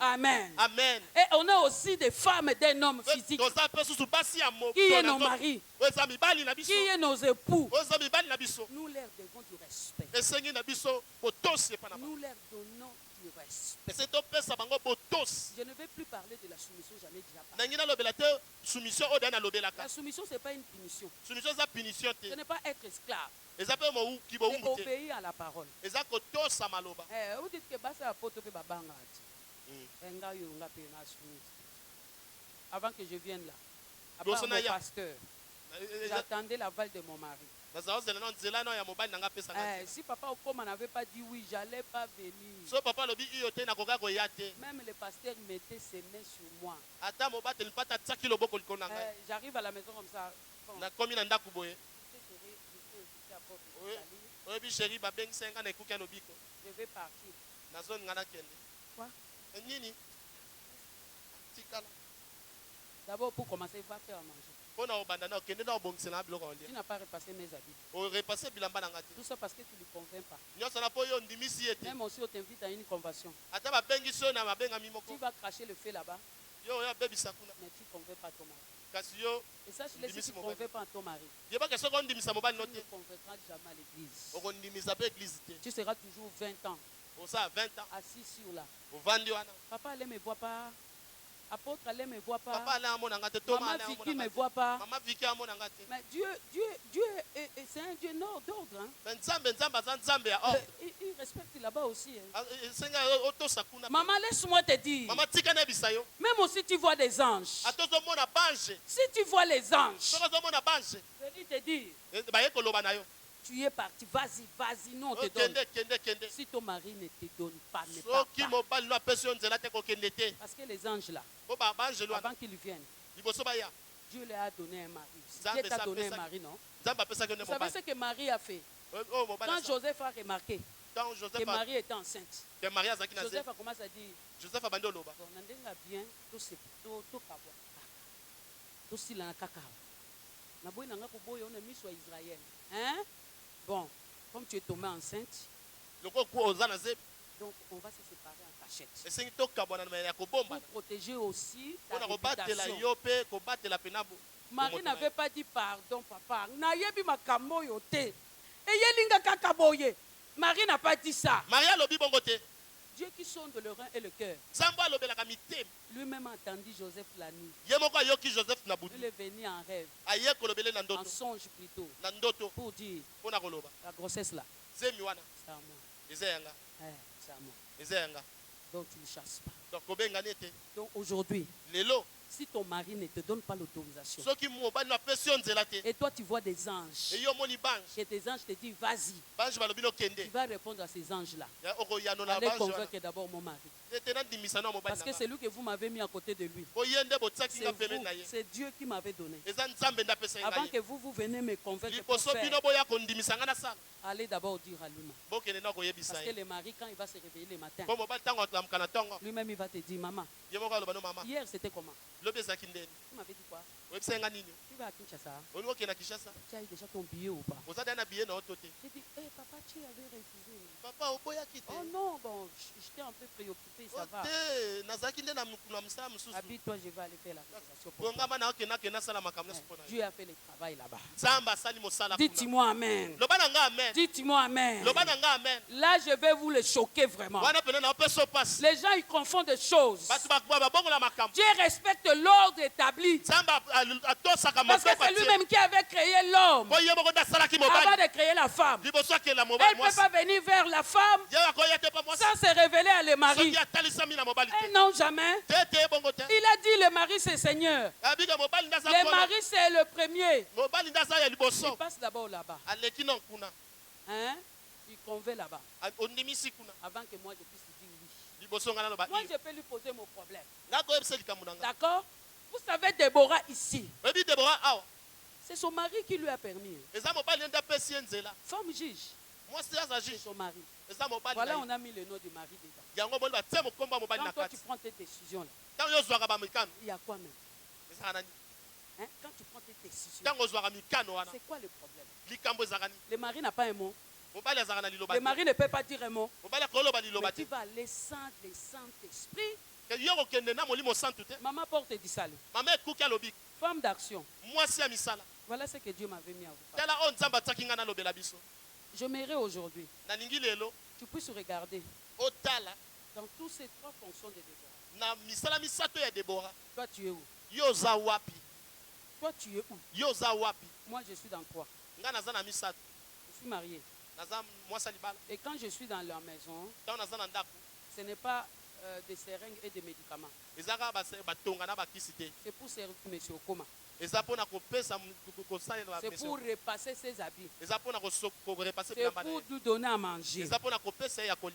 Amen. Amen. Et on a aussi des femmes et des hommes physiques. Qui est nos maris. Qui est nos époux. Nous leur devons du respect. Nous leur donnons du respect. Je ne vais plus parler de la soumission, j'en ai déjà parlé. La soumission, ce n'est pas une punition. Ce n'est pas être esclave. C'est obéir à la parole. Vous dites que c'est apôtre de Babanga. Avant que je vienne là, à part mon pasteur, j'attendais l'aval de mon mari. Si papa Okoma n'avait pas dit oui, j'allais pas venir. Même le pasteur mettait ses mains sur moi. J'arrive à la maison comme ça. Je vais partir. Quoi? D'abord pour commencer, il va faire à manger. Tu n'as pas repassé mes habits. Tout ça parce que tu ne lui convaincs pas. Même aussi on t'invite à une convention. Tu vas cracher le feu là-bas. Mais tu ne convaincs pas ton mari. Et sache-le, si tu ne convaincs pas ton mari, tu ne convaincras jamais à l'église. Tu seras toujours 20 ans assis sur là. Papa, allez me voir pas. Apôtre, allez me voir pas. Maman Vicky ne me voit pas. Mais Dieu c'est un Dieu d'ordre. Hein? Il respecte là-bas aussi. Hein? Maman, laisse-moi te dire. Même aussi tu vois des anges. Si tu vois les anges, je vais te dire. Tu es parti, vas-y, non, on te donne. Si ton mari ne te donne pas, ne pars pas. Parce que les anges là, avant qu'ils viennent, Dieu leur a donné un mari. Dieu t'a donné un mari, non? Vous savez ce que Marie a fait? Quand Joseph a remarqué que Marie était enceinte, Joseph a commencé à dire, on a bien, tout c'est tout Israël. Hein? Bon, comme tu es tombé enceinte, donc on va se séparer en cachette. Pour protéger aussi ta réputation. Marie n'avait pas dit pardon, papa. Marie n'a pas dit ça. Dieu qui sonde le rein et le cœur. Lui-même a entendu Joseph la nuit. Il est venu en rêve. En songe plutôt. Pour dire la grossesse là. C'est à moi. C'est à moi. Donc tu ne chasses pas. Donc aujourd'hui, si ton mari ne te donne pas l'autorisation, et toi tu vois des anges, et tes anges te disent vas-y, tu vas répondre à ces anges-là. Allez convaincre d'abord mon mari. Parce que c'est lui que vous m'avez mis à côté de lui. C'est Dieu qui m'avait donné. Avant que vous venez me convaincre pour faire, allez d'abord dire à lui. Parce que le mari, quand il va se réveiller le matin, lui-même il va te dire, maman, hier c'était comment? Tu m'avais dit quoi? Tu vas à Kinshasa? Tu as eu déjà ton billet ou pas? J'ai dit, papa, tu avais refusé. Oh non, bon, j'étais un peu préoccupé, ça va. Habille-toi, je vais aller faire la réservation pour toi. Dieu a fait le travail là-bas. Dites-moi Amen. Dites-moi Amen. Là, je vais vous le choquer vraiment. Les gens, ils confondent des choses. Dieu respecte de l'ordre établi. Parce que c'est lui-même qui avait créé l'homme avant de créer la femme. Elle ne peut pas venir vers la femme sans se révéler à le mari. Et non, jamais. Il a dit le mari c'est Seigneur. Le mari c'est le premier. Il passe d'abord là-bas. Hein? Il convainc là-bas. Avant que moi je puisse dire oui. Moi je peux lui poser mon problème. D'accord? Vous savez Déborah ici. C'est son mari qui lui a permis. Femme juge. C'est son mari. Voilà, on a mis le nom du mari dedans. Quand toi tu prends tes décisions là, il y a quoi même? Hein? Quand tu prends tes décisions, c'est quoi le problème? Le mari n'a pas un mot. Le mari ne peut pas dire un mot. Mais tu vas aller sans le Saint-Esprit. Maman porte du salut. Femme d'action. Voilà ce que Dieu m'avait mis à vous. J'aimerais aujourd'hui tu puisses regarder dans toutes ces trois fonctions de Déborah. Toi tu es où? Toi tu es où? Moi je suis dans quoi? Je suis marié. Et quand je suis dans leur maison, ce n'est pas des seringues et des médicaments. C'est pour servir M. Okoma. C'est pour repasser ses habits. C'est pour lui donner à manger.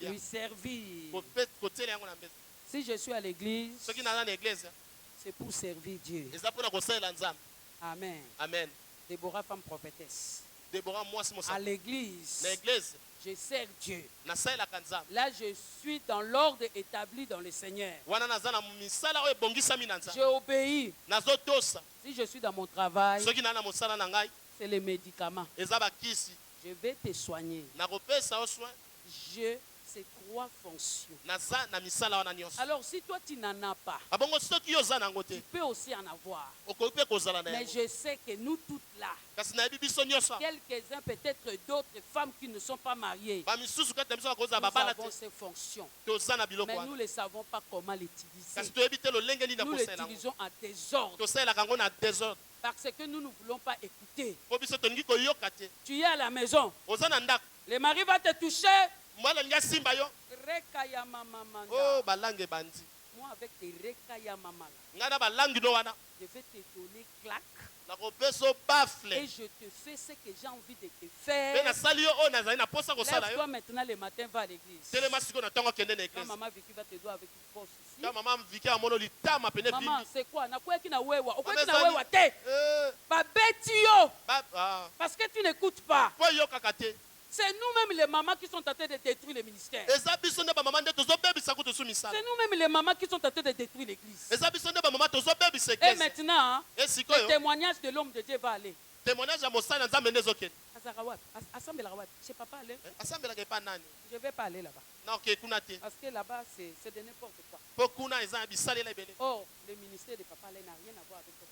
Lui servir. Si je suis à l'église, c'est pour servir Dieu. Amen. Amen. Déborah, femme prophétesse. À l'église, je sers Dieu. Là, je suis dans l'ordre établi dans le Seigneur. J'ai obéi. Si je suis dans mon travail, c'est les médicaments. Je vais te soigner. Ces trois fonctions. Alors si toi tu n'en as pas, tu peux aussi en avoir. Mais je sais que nous toutes là, quelques-uns peut-être d'autres femmes qui ne sont pas mariées, nous avons ces fonctions. Mais nous ne savons pas comment l'utiliser. Nous l'utilisons en désordre. Parce que nous ne voulons pas écouter. Tu es à la maison. Le mari va te toucher. Oh, balangue bandi. Moi avec tes rekaya mamala. Je vais te donner claque. Et je te fais ce que j'ai envie de te faire. Lève-toi maintenant le matin, va à l'église. Quand maman Vicky va te donner avec une poche ici. Maman, c'est quoi? Parce que tu n'écoutes pas. C'est nous-mêmes les mamans qui sont en train de détruire le ministère. C'est nous-mêmes les mamans qui sont en train de détruire l'église. Et maintenant, le témoignage de l'homme de Dieu va aller. Témoignage à Mossa dans un mené zoken. Je ne peux pas aller. Je ne vais pas aller là-bas. Parce que là-bas, c'est de n'importe quoi. Oh, le ministère de papa n'a rien à voir avec le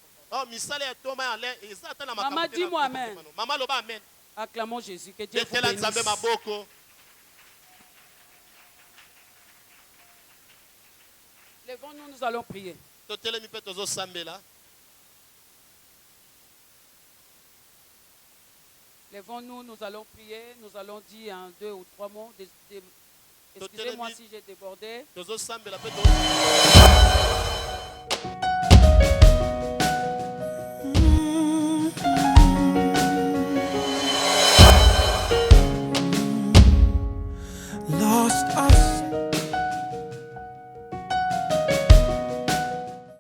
papa. Maman, dis-moi amen. Acclamons Jésus. Que Dieu vous bénisse. Levons-nous, nous allons prier. Levons-nous, nous allons prier. Nous allons dire un, deux ou trois mots. Excusez-moi si j'ai débordé.